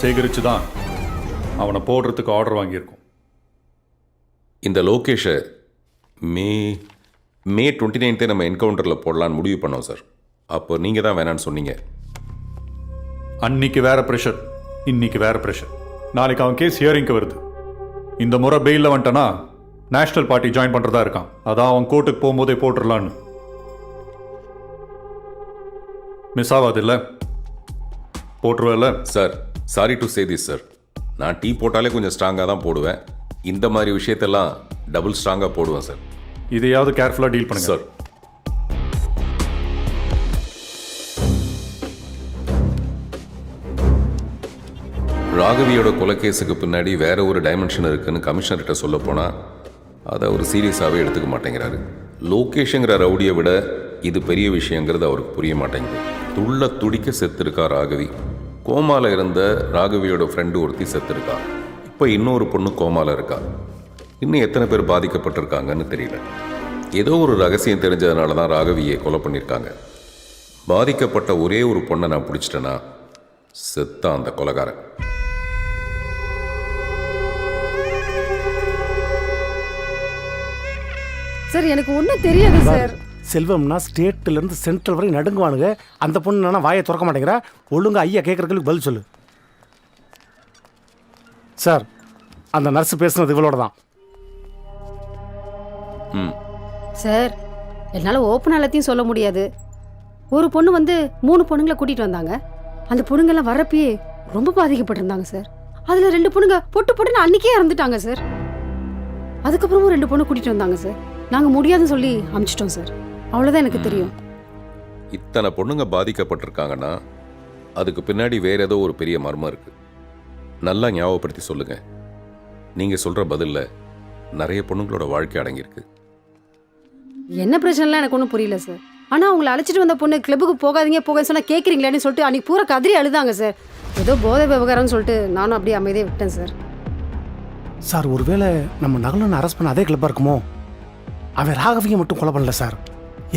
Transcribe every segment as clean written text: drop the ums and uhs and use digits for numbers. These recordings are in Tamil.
சேகரித்து தான் அவனை போடுறதுக்கு ஆர்டர் வாங்கியிருக்கோம். இந்த லோகேஷை மே 29 நம்ம என்கவுண்டரில் போடலான்னு முடிவு பண்ணோம் சார். அப்போ நீங்கள் தான் வேணான்னு சொன்னீங்க. அன்னைக்கு வேற ப்ரெஷர், இன்னைக்கு வேற ப்ரெஷர். நாளைக்கு அவன் கேஸ் ஹியரிங்க்கு வருது. இந்த முறை பெயிலில் வந்துட்டனா நேஷனல் பார்ட்டி ஜாயின் பண்ணுறதா இருக்கான். அதான் அவன் கோர்ட்டுக்கு போகும்போதே போட்டுடலான்னு. மிஸ் ஆகாது இல்லை? போட்டுருவேல்ல sir? Sorry to say this sir, நான் டீ போட்டாலே கொஞ்சம் ஸ்ட்ராங்காக தான் போடுவேன். இந்த மாதிரி விஷயத்தெல்லாம் டபுள் ஸ்ட்ராங்காக போடுவேன் சார். இதையாவது கேர்ஃபுல்லாக டீல் பண்ணுங்க சார். ராகவியோட கொலைகேஸுக்கு பின்னாடி வேற ஒரு டைமென்ஷன் இருக்குன்னு கமிஷனர்கிட்ட சொல்ல போனால் அதை அவர் சீரியஸாகவே எடுத்துக்க மாட்டேங்கிறாரு. லோகேஷுங்கிற ரவுடியை விட இது பெரிய விஷயங்கிறது அவருக்கு புரிய மாட்டேங்குது. துள்ள துடிக்க செத்துருக்கா ராகவி. கோமால இருந்த ராகவியோட ஃப்ரெண்டு ஒருத்தி செத்துருக்கா. இப்போ இன்னொரு பொண்ணு கோமால இருக்கா. இன்னும் எத்தனை பேர் பாதிக்கப்பட்டிருக்காங்கன்னு தெரியல. ஏதோ ஒரு ரகசியம் தெரிஞ்சதுனால தான் ராகவியை கொலை பண்ணியிருக்காங்க. பாதிக்கப்பட்ட ஒரே ஒரு பொண்ணை நான் பிடிச்சிட்டேன்னா செத்தா அந்த கொலைகாரன். சார் எனக்கு ஒன்றும் தெரியாது சார். செல்வம்னா ஸ்டேட்ல இருந்து சென்ட்ரல் வரை நடுங்குவானுங்க. அந்த பொண்ணு வாயை திறக்க மாட்டேங்கிறா. ஒழுங்கா ஐயா கேட்கறதுக்கு பதில் சொல்லு சார். அந்த நர்ஸ் பேசுனது இவளோட தான். சார் என்னால் ஓப்பன் எல்லாத்தையும் சொல்ல முடியாது. ஒரு பொண்ணு 3 பொண்ணுங்களை கூட்டிகிட்டு வந்தாங்க. அந்த பொண்ணுங்கெல்லாம் வரப்பயே ரொம்ப பாதிக்கப்பட்டிருந்தாங்க சார். அதில் 2 பொண்ணுங்க பொட்டுன்னு அன்னைக்கே இறந்துட்டாங்க சார். அதுக்கப்புறமும் 2 பொண்ணு கூட்டிகிட்டு வந்தாங்க சார். நாங்கள் முடியாதுன்னு சொல்லி அனுப்பிச்சிட்டோம் சார். அவ்வளோதான் எனக்கு தெரியும். இத்தனை பொண்ணுங்க பாதிக்கப்பட்டிருக்காங்கன்னா அதுக்கு பின்னாடி வேற ஏதோ ஒரு பெரிய மர்மம் இருக்கு. நல்லா ஞாபகப்படுத்தி சொல்லுங்க. நீங்க சொல்ற பதில்ல நிறைய பொண்ணுங்களோட வாழ்க்கை அடங்கியிருக்கு. என்ன பிரச்சனைலாம் எனக்கு ஒன்றும் புரியல சார். ஆனால் அவங்களை அழைச்சிட்டு வந்த பொண்ணு கிளப்புக்கு போகாதீங்க சொன்னால் கேட்குறீங்களான்னு சொல்லிட்டு அன்னைக்கு பூரா கதறி அழுதாங்க சார். ஏதோ போதை விவகாரம்னு சொல்லிட்டு நானும் அப்படியே அமைதியாக விட்டேன் சார். சார் ஒருவேளை நம்ம நகலன்னு அரெஸ்ட் பண்ண அதே கிளப்பாக இருக்குமோ? அவன் ராகவியை மட்டும் கொலை பண்ணல சார்.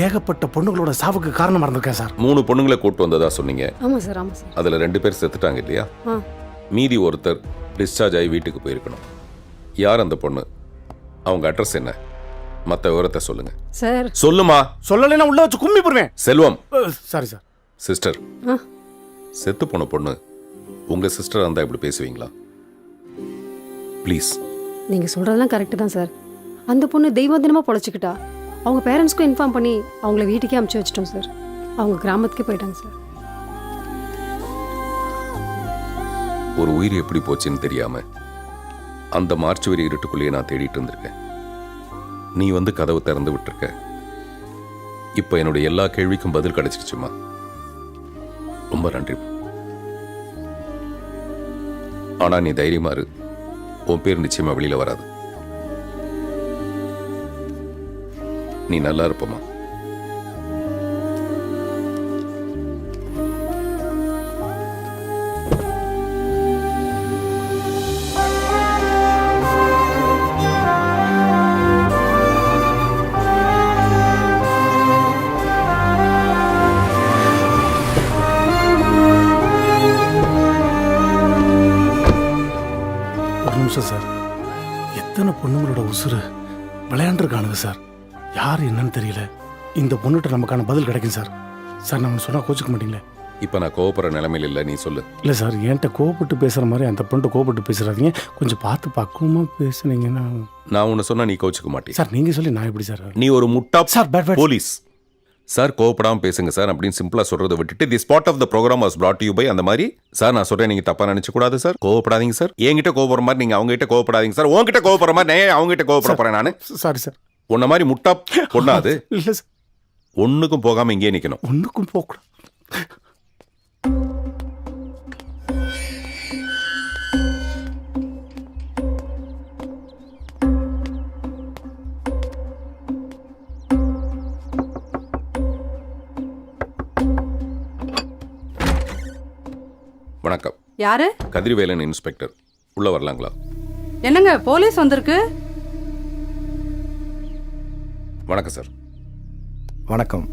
ஏகப்பட்ட பொண்ணுங்களோட சாவுக்கு காரணமாக இருந்திருக்கேன் சார். 3 பொண்ணுங்களை கூட்டு வந்ததா சொன்னீங்க. ஆமாம் சார், ஆமாம் சார். அதில் 2 பேர் செத்துட்டாங்க இல்லையா? மீதி ஒருத்தர் டிஸ்சார்ஜ் ஆகி வீட்டுக்கு போயிருக்கணும். யார் அந்த பொண்ணு? அவங்க அட்ரஸ் என்ன? மற்ற விவரத்தை சொல்லுங்க சார். சொல்லுமா. சொல்லலைன்னா உள்ள வச்சு கும்மி போடுவேன். செல்வம். Sorry sir. சிஸ்டர், செத்து போன பொண்ணு உங்க சிஸ்டர் இருந்தா இப்படி பேசுவீங்களா? ப்ளீஸ். நீங்கள் சொல்கிறதெல்லாம் கரெக்டு தான் சார். அந்த பொண்ணு தெய்வ தினமாக பொழைச்சிக்கிட்டா. அவங்க பேரண்ட்ஸ்க்கும் இன்ஃபார்ம் பண்ணி அவங்கள வீட்டுக்கே அனுப்பிச்சி வச்சிட்டோம் சார். அவங்க கிராமத்துக்கே போயிட்டாங்க சார். ஒரு உயிர் எப்படி போச்சுன்னு தெரியாம அந்த மார்ச்சுவரி இருட்டுக்குள்ளேயே நான் தேடிட்டு இருந்திருக்கேன். நீ கதவு திறந்து விட்டுருக்க. இப்ப என்னுடைய எல்லா கேள்விக்கும் பதில் கிடைச்சிருச்சுமா. ரொம்ப நன்றி. ஆனா நீ தைரியமா இரு. உன் பேர் நிச்சயமா வெளியில வராது. நீ நல்லா இருப்பமா. ஒரு நிமிஷம் சார். எத்தனை பொண்ணுங்களோட உசுறு விளையாண்டுருக்கானுங்க சார். யார் என்னன்னு தெரியல. இந்த பொண்ணுகிட்ட நமக்கான பதில் கிடைக்கும் சார். சார் நான் சொன்னால் கோச்சிக்க மாட்டீங்களே? இப்ப நான் கோவப்படுற நிலைமையில் இல்லை. நீ சொல்லு. இல்லை சார், என்கிட்ட கோவப்பட்டு பேசுகிற மாதிரி அந்த பொண்ணு கோவப்பட்டு பேசுறாதீங்க. கொஞ்சம் பார்த்து பக்குவமாக பேசுனீங்கன்னா. நான் உன்னை சொன்னா நீ கோச்சிக்க மாட்டேன் சார். நீங்கள் சொல்லி நான் எப்படி சார்? நீ ஒரு முட்டா சார். Police sir. கோவப்படாமல் பேசுங்க சார் அப்படின்னு சிம்பிளா சொல்றதை விட்டுட்டு the spot of the program was brought to you by அந்த மாதிரி சார் நான் சொல்றேன். நீங்க தப்பா நினைச்ச கூடாது சார். கோவப்படாதீங்க சார். என்கிட்ட கோவப்படுற மாதிரி நீங்க அவங்க கிட்ட கோவப்படாதீங்க சார். உங்ககிட்ட கோவப்படுற மாதிரி நான் அவங்க கிட்ட கோவப்பட போறேன் நானு. Sorry sir. உன்ன மாதிரி முட்டா பொண்ணாது. இல்லை சார். ஒன்னுக்கும் போகாம இங்கே நிக்கணும். ஒன்றுக்கும் போகக்கூடாது. வணக்கம். யாரு? கதிர்வேலன் இன்ஸ்பெக்டர். உள்ள வரலாங்களா? என்னங்க போலீஸ் வந்திருக்கு? வணக்கம் சார். வணக்கம்.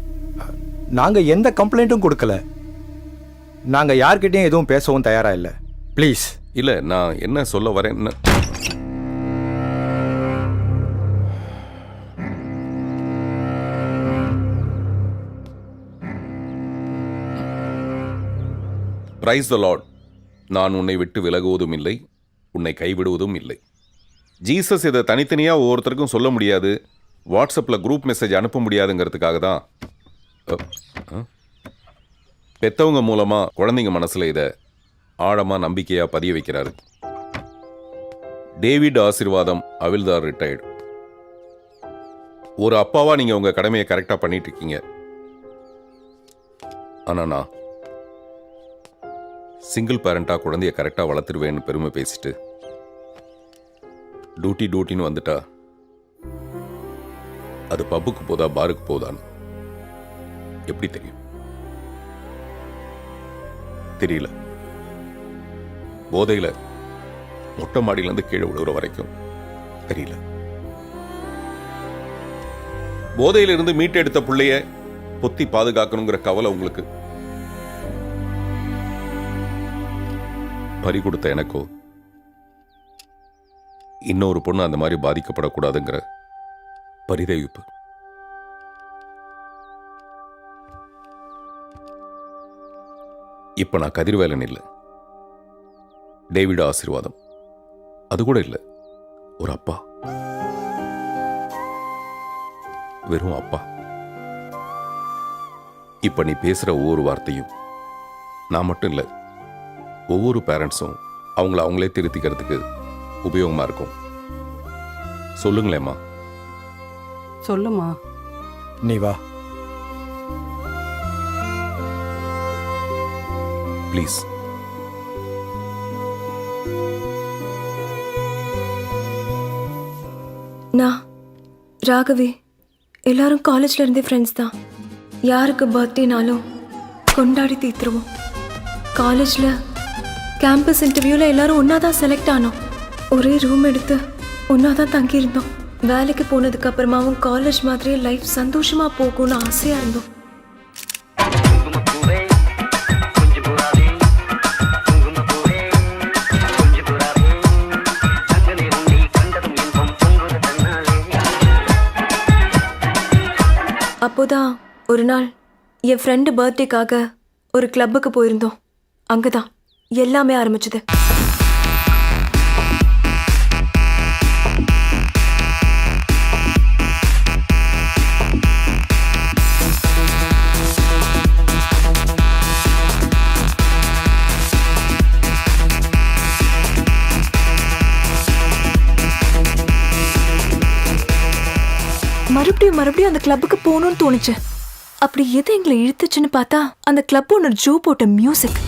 நாங்கள் எந்த கம்ப்ளைண்ட்டும் கொடுக்கல. நாங்கள் யார்கிட்டையும் எதுவும் பேசவும் தயாராக இல்லை. ப்ளீஸ். இல்லை, நான் என்ன சொல்ல வரேன்னு பிரைஸ் த லார்ட். நான் உன்னை விட்டு விலகுவதும் இல்லை, உன்னை கைவிடுவதும் இல்லை. ஜீசஸ் இதை தனித்தனியாக ஒவ்வொருத்தருக்கும் சொல்ல முடியாது, வாட்ஸ்அப்பில் குரூப் மெசேஜ் அனுப்ப முடியாதுங்கிறதுக்காக தான் பெத்தவங்க மூலமாக குழந்தைங்க மனசில் இதை ஆழமாக நம்பிக்கையாக பதிய வைக்கிறாரு. டேவிட் ஆசீர்வாதம், அவில்தார் ரிட்டையர்டு. ஒரு அப்பாவா நீங்கள் உங்கள் கடமையை கரெக்டாக பண்ணிட்டு இருக்கீங்க. ஆனால் நான் சிங்கிள் பேரண்டாக குழந்தைய கரெக்டாக வளர்த்துருவேன்னு பெருமை பேசிட்டு டியூட்டின்னு வந்துட்டா அது பப்புக்கு போதா பாருக்கு போதான்னு எப்படி தெரியும்? தெரியல. போதையில மொட்டை மாடியிலேருந்து கீழே விழுகிற வரைக்கும் தெரியல. போதையிலிருந்து மீட்டெடுத்த பிள்ளைய பொத்தி பாதுகாக்கணுங்கிற கவலை உங்களுக்கு. பறி கொடுத்த எனக்கோ இன்னொரு பொண்ணு அந்த மாதிரி பாதிக்கப்படக்கூடாதுங்கிற பரிதவிப்பு. இப்ப நான் கதிர்வேலன் இல்லை, டேவிட் ஆசீர்வாதம். அது கூட இல்லை, ஒரு அப்பா, வெறும் அப்பா. இப்ப நீ பேசுற ஒவ்வொரு வார்த்தையும் நான் மட்டும் இல்லை, ஒவ்வொரு பேரண்ட்ஸும் அவங்களே திருத்திக்கிறதுக்கு உபயோகமா இருக்கும். சொல்லுங்களேம்மா. சொல்லுமா. நீ வா. ப்ளீஸ். நான் ராகவி எல்லாரும் காலேஜ்ல இருந்தே ஃப்ரெண்ட்ஸ் தான். யாருக்கு பர்த்டேனாலும் கொண்டாடி தீர்த்துருவோம். காலேஜ்ல கேம்பஸ் இன்டர்வியூவில் எல்லாரும் ஒன்றா தான் செலக்ட் ஆனோம். ஒரே ரூம் எடுத்து ஒன்றா தான் தங்கியிருந்தோம். வேலைக்கு போனதுக்கு அப்புறமாவும் காலேஜ் மாதிரியே லைஃப் சந்தோஷமா போகும்னு ஆசையா இருந்தோம். அப்போதான் ஒரு நாள் என் ஃப்ரெண்டு பர்த்டேக்காக ஒரு கிளப்புக்கு போயிருந்தோம். அங்கதான் எல்லாமே ஆரம்பிச்சது. மறுபடியும் அந்த கிளப்புக்கு போகணும்னு தோணுச்சு. அப்படி எது எங்களை இழுத்துச்சுன்னு பார்த்தா அந்த கிளப் ஒன்று ஜோ போட்ட மியூசிக்.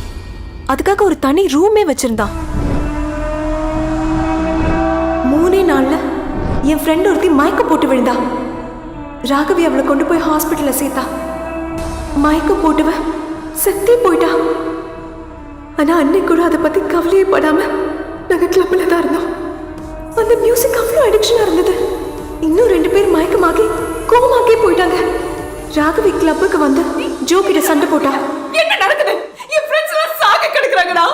அதுக்காக ஒரு தனி ரூமே வச்சிருந்தான். 3 நாள்ல என் ஃப்ரெண்ட் ஒருத்தி மயக்கம் போட்டு விழுந்தா. ராகவி அவளை கொண்டு போய் ஹாஸ்பிட்டல்ல சேர்த்தா. மயக்கம் போட்டுவ செத்தே போயிட்டா. ஆனா அன்னைக்கு கூட அதை பத்தி கவலையே படாம நாங்க கிளப்ல தான் இருந்தோம். அந்த மியூசிக் அவ்வளோ அடிக்ஷனா இருந்தது. இன்னும் 2 பேர் மயக்கமாகி கோமாக்கே போயிட்டாங்க. ராகவி கிளப்புக்கு வந்து ஜோ கிட்ட சண்டை போட்டா. என்ன நடக்குது? என் ஃப்ரெண்ட்ஸ் எல்லாம் சாக கிடக்குறாங்கடா.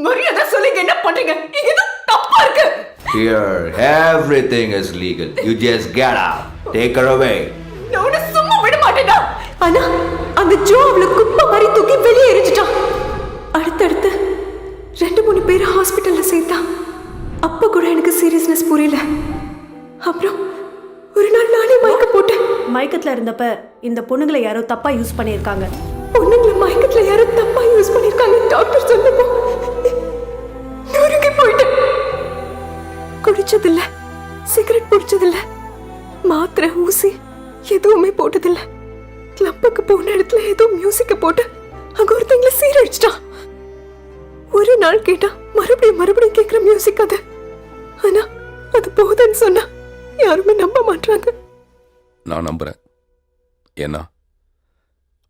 மரியாதை சொல்லுங்க, என்ன பண்றீங்க? இது தப்பா இருக்கு. Here, everything is legal. You just get out. Take her away. நான் சும்மா விட மாட்டேன்டா. ஆனா அந்த ஜோ அவளை குப்பை மாதிரி தூக்கி வெளியே எரிஞ்சிட்டான். அடுத்தடுத்து 2-3 பேர் ஹாஸ்பிட்டல்ல சேர்த்தா. அப்ப கூட எனக்கு சீரியஸ்னஸ் புரியல. அப்புறம் ஒரு நாள் நானே மயக்கம் போட்டேன். மயக்கத்துல இருந்தப்ப இந்த பொண்ணுங்களை யாரோ தப்பா யூஸ் பண்ணியிருக்காங்க. பொண்ணுங்களை மயக்கத்துல யாரோ தப்பா யூஸ் பண்ணிருக்காங்க டாக்டர் சொன்னப்போ நொறுங்கி போயிட்டேன். குடிச்சதில்ல, சிகரெட் பிடிச்சதில்ல, மாத்திரை ஊசி எதுவுமே போட்டதில்ல. கிளப்புக்கு போன இடத்துல ஏதோ மியூசிக்க போட்டு அங்க ஒருத்தங்களை சீரழிச்சிட்டான். ஒரு நாள் கேட்டா மறுபடியும் கேட்கிற மியூசிக் அது. ஆனா அது போதுன்னு சொன்னா யாருமே நம்ப மாட்டாங்க. நான் நம்புறேன். ஏன்னா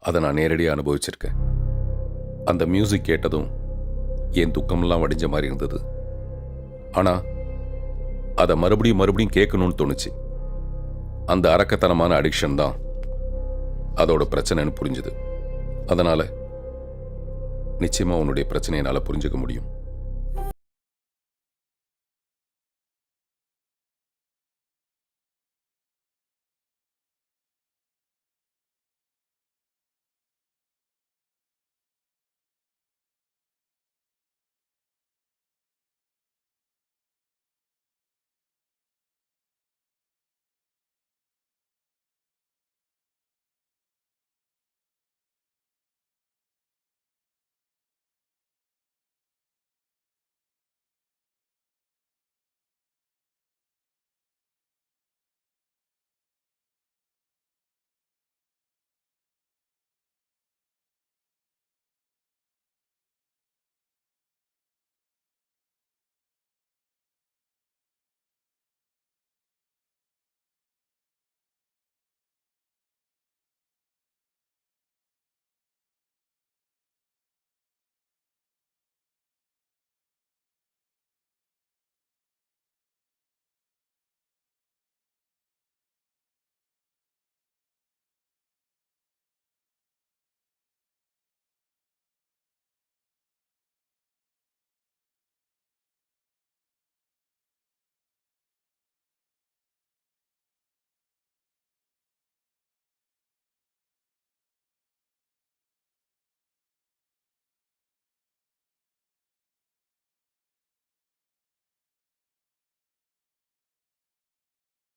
அதை நான் நேரடியாக அனுபவிச்சிருக்கேன். அந்த மியூசிக் கேட்டதும் என் துக்கமெல்லாம் வடிஞ்ச மாதிரி இருந்தது. ஆனால் அதை மறுபடியும் கேட்கணும்னு தோணுச்சு. அந்த அரக்கத்தனமான அடிக்ஷன் தான் அதோட பிரச்சனைன்னு புரிஞ்சுது. அதனால் நிச்சயமாக உன்னுடைய பிரச்சனையை என்னால் புரிஞ்சுக்க முடியும்.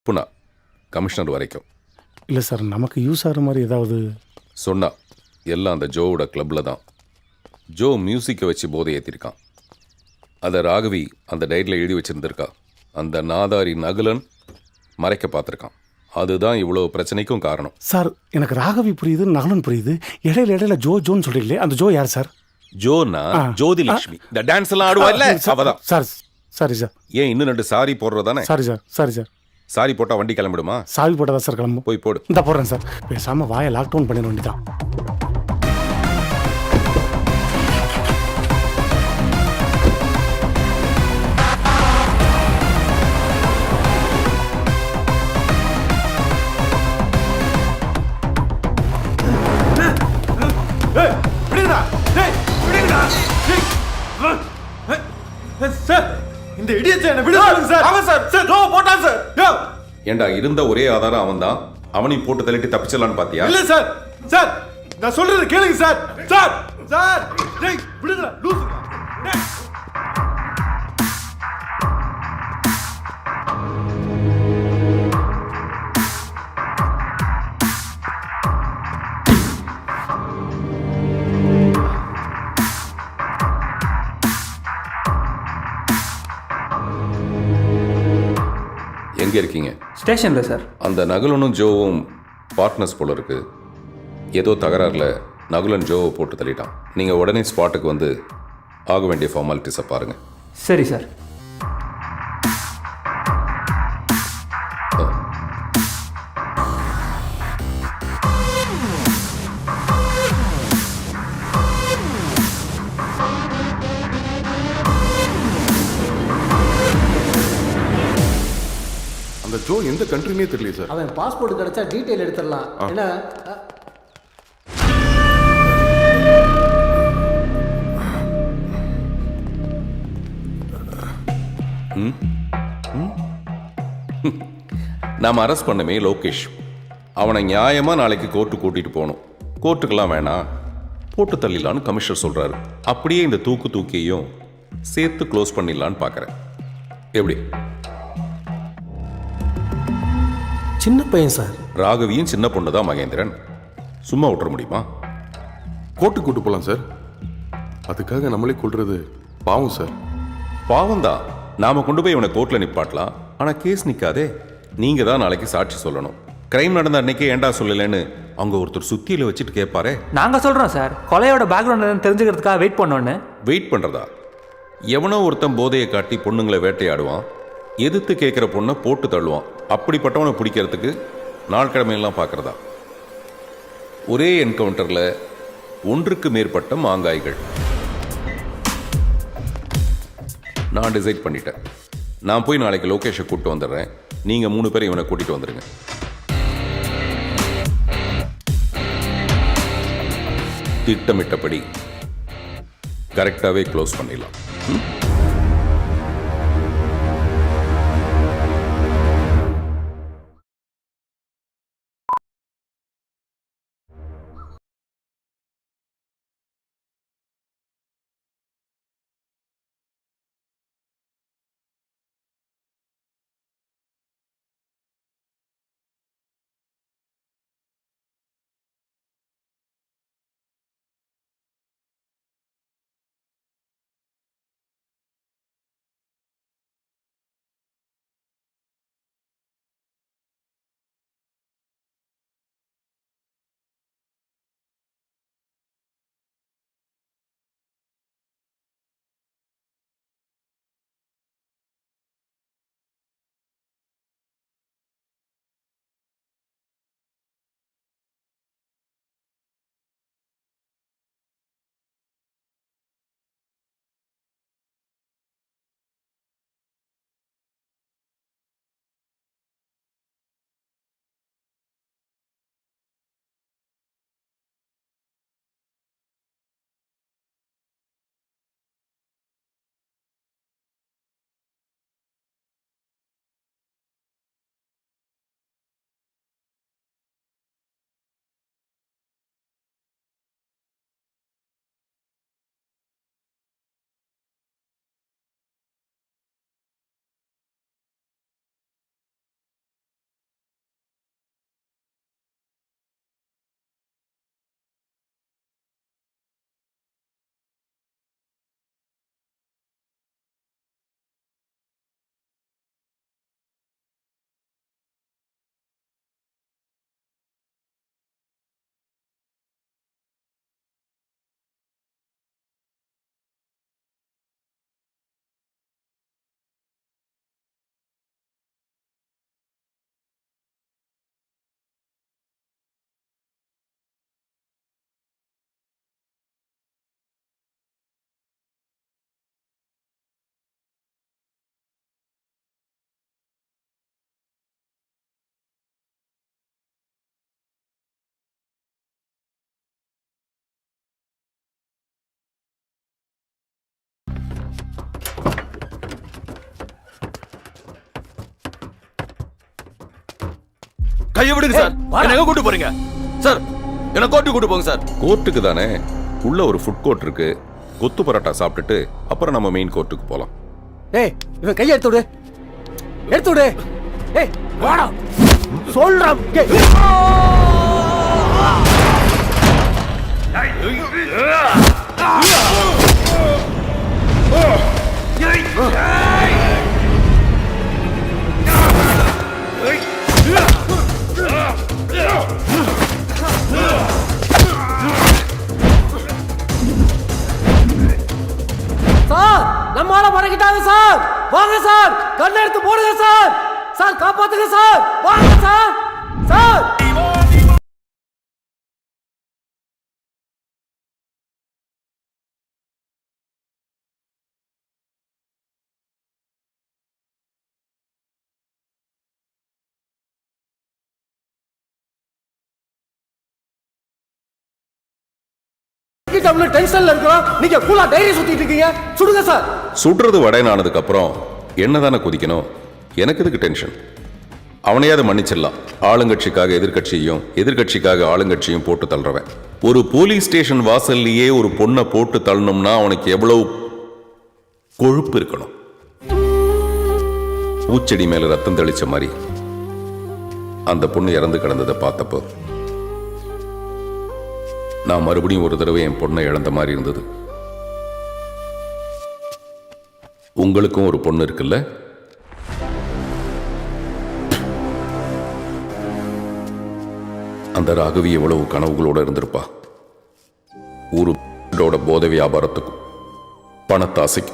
புனா கமிஷனர் வரைக்கும் இல்லை சார், நமக்கு யூஸ் ஆகிற மாதிரி ஏதாவது. சொன்னா எல்லாம் அந்த ஜோவோட கிளப்பில் தான். ஜோ மியூசிக்கை வச்சு போதை ஏற்றிருக்கான். அதை ராகவி அந்த டைரியில் எழுதி வச்சுருந்துருக்கா. அந்த நாதாரி நகுலன் மறைக்க பார்த்துருக்கான். அதுதான் இவ்வளோ பிரச்சனைக்கும் காரணம். சார், எனக்கு ராகவி புரியுது, நகலன் புரியுது. இடையில ஜோன்னு சொல்றீங்களே, அந்த ஜோ யார் சார்? ஜோனா ஜோதிலட்சுமி, இந்த டான்ஸ் எல்லாம் ஆடுவா இல்ல, அவதான். Sir, sorry sir. ஏன் இன்னும் 2 சாரி போடுறதானே? Sorry sir, sorry sir. Sorry போட்டா வண்டி கிளம்பிடுமா? சாவி போட்டதா சார் கிளம்பும்? போய் போடு. இந்த போடுறேன் சார். பேசாம வாயை லாக்டவுன் பண்ணிட வேண்டியதான். இந்த இடியத்தை என்ன விடுங்க சார். அவன் சார் சார் ஜோ போட்டான் சார். யோ ஏண்டா இருந்த ஒரே ஆதாரம் அவன்தான். அவனையும் போட்டு தள்ளிட்டு தப்பிச்சிடலான்னு பாத்தியா? இல்ல சார். சார் நான் சொல்றது கேளுங்க சார். சார் சார் டேய் விடுங்க லூசு. டேய் எங்க இருக்கீங்க? ஸ்டேஷன்ல சார். அந்த நகுலனும் ஜோவும் பார்ட்னர்ஸ் போல இருக்கு. ஏதோ தகராறுல நகுலன் ஜோவை போட்டு தள்ளிட்டான். நீங்க உடனே ஸ்பாட்டுக்கு வந்து ஆக வேண்டிய ஃபார்மாலிட்டிஸை பாருங்க. சரி சார். அந்த ஜோ எந்த கண்ட்ரினே தெரியல சார். அவன் பாஸ்போர்ட் கிடைச்சா டீட்டெயில் எடுத்துடலாம். என்ன நாம் அரெஸ்ட் பண்ணமே லோகேஷ். அவனை நியாயமா நாளைக்கு கோர்ட்டு கூட்டிட்டு போகணும். கோர்ட்டுக்கெல்லாம் வேணாம், போட்டு தள்ளிடலான்னு கமிஷனர் சொல்றாரு. அப்படியே இந்த தூக்கியையும் சேர்த்து க்ளோஸ் பண்ணிடலான்னு பார்க்குறேன். எப்படி? சின்ன பையன் சார். ராகவியும் சின்ன பொண்ணு தான் மகேந்திரன். சும்மா விட்டுற முடியுமா? கோர்ட்டுக்கு கூட்டு போகலாம் சார். அதுக்காக நம்மளே கொள்றது பாவம் சார். பாவம்தான். நாம கொண்டு போய் இவனை கோர்ட்ல நிப்பாட்டலாம். ஆனா கேஸ் நிக்காதே. நீங்க தான் நாளைக்கு சாட்சி சொல்லணும். கிரைம் நடந்த அன்னைக்கே ஏண்டா சொல்லலன்னு அவங்க ஒருத்தர் சுத்தியில வச்சுட்டு கேட்பாரே. நாங்க சொல்றோம் சார், கொலையோட பேக்ரவுண்ட் தெரிஞ்சுக்கிறதுக்காக வெயிட் பண்ணோன்னு. வெயிட் பண்றதா? எவனோ ஒருத்தன் போதையை காட்டி பொண்ணுங்களை வேட்டையாடுவான், எதிர்த்து கேட்குற பொண்ணை போட்டு தள்ளுவான். அப்படிப்பட்டவனை பிடிக்கிறதுக்கு நாள் கிழமையெல்லாம் பார்க்குறதா? ஒரே என்கவுண்டரில் ஒன்றுக்கு மேற்பட்ட மாங்காய்கள். நான் டிசைட் பண்ணிட்டேன். நான் போய் நாளைக்கு லோகேஷை கூப்பிட்டு வந்துடுறேன். நீங்கள் 3 பேரை இவனை கூட்டிகிட்டு வந்துடுங்க. திட்டமிட்டபடி கரெக்டாகவே க்ளோஸ் பண்ணிடலாம். கையை விடுங்க சார். என்ன எங்க கூட்டு போறீங்க சார்? என்ன கோர்ட்டுக்கு கூட்டு போங்க சார். கோர்ட்டுக்கு தானே. உள்ள ஒரு ஃபுட் கோர்ட் இருக்கு. கொத்து பரோட்டா சாப்பிட்டுட்டு அப்புறம் நம்ம மெயின் கோர்ட்டுக்கு போலாம். ஏய் இவன் கையை எடுத்து விடு, எடுத்து விடு. ஏய் வாடா சொல்றான். சார் நம்மால மடக்கிட்டாங்க சார். வாங்க சார், கண்ணை எடுத்து போடுங்க சார். சார் காப்பாத்துங்க சார், வாங்க சார். சார் டென்ஷன்ல இருக்கிறோம். நீங்க கூலா டைரி சுத்திட்டு இருக்கீங்க. சுடுங்க சார். சுடுறது வடைனானதுக்கு அப்புறம் என்ன தானே குதிக்கணும்? எனக்கு எதுக்கு டென்ஷன்? அவனையாவது மன்னிச்சிடலாம். ஆளுங்கட்சிக்காக எதிர்கட்சியும் எதிர்கட்சிக்காக ஆளுங்கட்சியும் போட்டு தள்ளுறவன். ஒரு போலீஸ் ஸ்டேஷன் வாசல்லையே ஒரு பொண்ணை போட்டு தள்ளணும்னா அவனுக்கு எவ்வளவு கொழுப்பு இருக்கணும். பூச்செடி மேல ரத்தம் தெளிச்ச மாதிரி அந்த பொண்ணு இறந்து கிடந்ததை பார்த்தப்போ நான் மறுபடியும் ஒரு தடவை என் பொண்ணை இழந்த மாதிரி இருந்தது. உங்களுக்கும் ஒரு பொண்ணு இருக்குல்ல? அந்த ராகவி எவ்வளவு கனவுகளோட இருந்திருப்பா. ஒரு போதை வியாபாரத்துக்கும் பணத்தாசைக்கும்